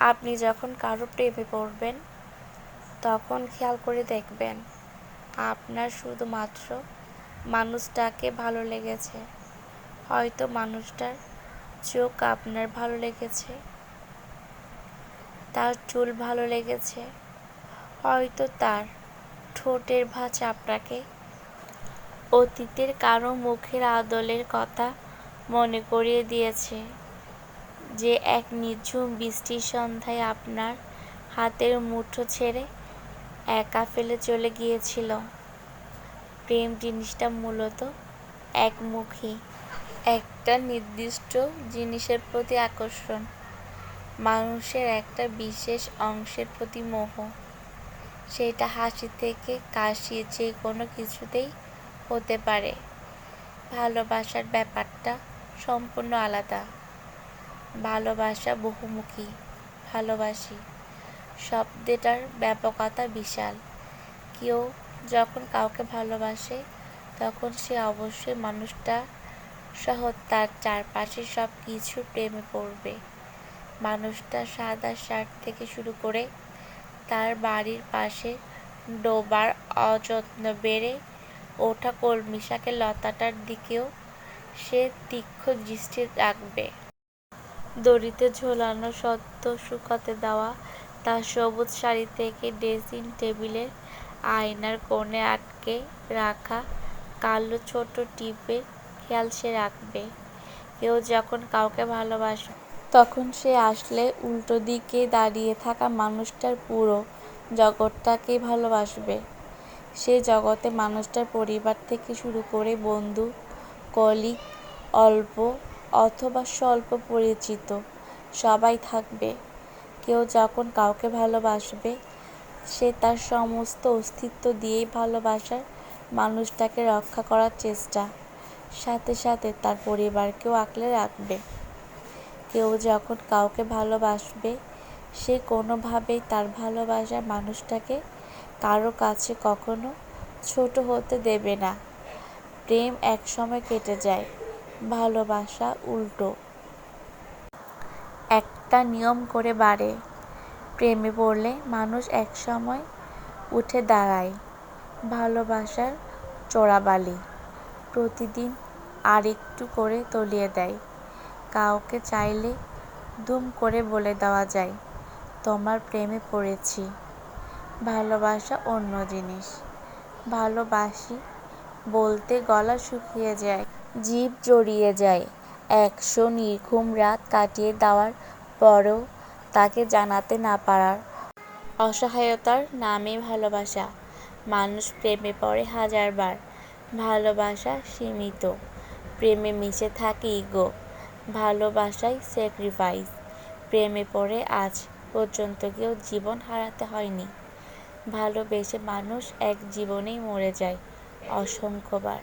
আপনি যখন কারো প্রেমে পড়বেন তখন খেয়াল করে দেখবেন আপনার শুধুমাত্র মানুষটাকে ভালো লেগেছে। হয়তো মানুষটার চোখ আপনার ভালো লেগেছে, তার চুল ভালো লেগেছে, হয়তো তার ঠোঁটের ভাঁজ আপনাকে অতীতের কারো মুখের আদলের কথা মনে করিয়ে দিয়েছে, যে এক নিঝুম বৃষ্টির সন্ধ্যায় আপনার হাতের মুঠো ছেড়ে একা ফেলে চলে গিয়েছিল। প্রেম জিনিসটা মূলত একমুখী, একটা নির্দিষ্ট জিনিসের প্রতি আকর্ষণ, মানুষের একটা বিশেষ অংশের প্রতি মোহ। সেটা হাসি থেকে কাশি, যে কোনো কিছুতেই হতে পারে। ভালোবাসার ব্যাপারটা সম্পূর্ণ আলাদা। ভালোবাসা বহুমুখী। ভালোবাসি শব্দটার ব্যাপকতা বিশাল। কেউ যখন কাউকে ভালোবাসে তখন সে অবশ্যই মানুষটা সহ তার চারপাশের সব কিছু প্রেমে পড়বে। মানুষটার সাদা শার্ট থেকে শুরু করে তার বাড়ির পাশে ডোবার অযত্ন বেড়ে ওঠা কলমি শাকের লতাটার দিকেও সে তীক্ষ্ণ দৃষ্টি রাখবে। দড়িতে ঝোলানো সদ্য শুকাতে দেওয়া তার সবুজ শাড়ি থেকে ড্রেসিং টেবিলের আয়নার কোণে আটকে রাখা কালো ছোট টিপের খেয়াল সে রাখবে। কেউ যখন কাউকে ভালোবাসবে তখন সে আসলে উল্টো দিকে দাঁড়িয়ে থাকা মানুষটার পুরো জগৎটাকেই ভালোবাসবে। সে জগতে মানুষটার পরিবার থেকে শুরু করে বন্ধু, কলিগ, অল্প অথবা স্বল্প পরিচিত সবাই থাকবে। কেউ যখন কাউকে ভালোবাসবে সে তার সমস্ত অস্তিত্ব দিয়েই ভালোবাসার মানুষটাকে রক্ষা করার চেষ্টা, সাথে সাথে তার পরিবারকেও আগলে রাখবে। কেউ যখন কাউকে ভালোবাসবে সে কোনোভাবেই তার ভালোবাসার মানুষটাকে কারো কাছে কখনো ছোট হতে দেবে না। প্রেম একসময় কেটে যায়, ভালোবাসা উল্টো। একটা নিয়ম করে বাড়ে। প্রেমে পড়লে মানুষ একসময় উঠে দাঁড়ায়। ভালোবাসার চোরাবালি প্রতিদিন আরেকটু করে তলিয়ে দেয়। কাউকে চাইলে দুম করে বলে দেওয়া যায়, তোমার প্রেমে পড়েছি। ভালোবাসা অন্য জিনিস। ভালোবাসি বলতে গলা শুকিয়ে যায়, জিভ জড়িয়ে যায়। 100 নির্ঘুম রাত কাটিয়ে দেওয়ার পরও তাকে জানাতে না পারার অসহায়তার নামই ভালোবাসা। মানুষ প্রেমে পড়ে হাজারবার। ভালোবাসা সীমিত। প্রেমে মিশে থাকে ইগো। ভালোবাসায় স্যাক্রিফাইস। প্রেমে পড়ে আজ পর্যন্ত কেউ জীবন হারাতে হয়নি। ভালোবেসে মানুষ এক জীবনেই মরে যায় অসংখ্যবার।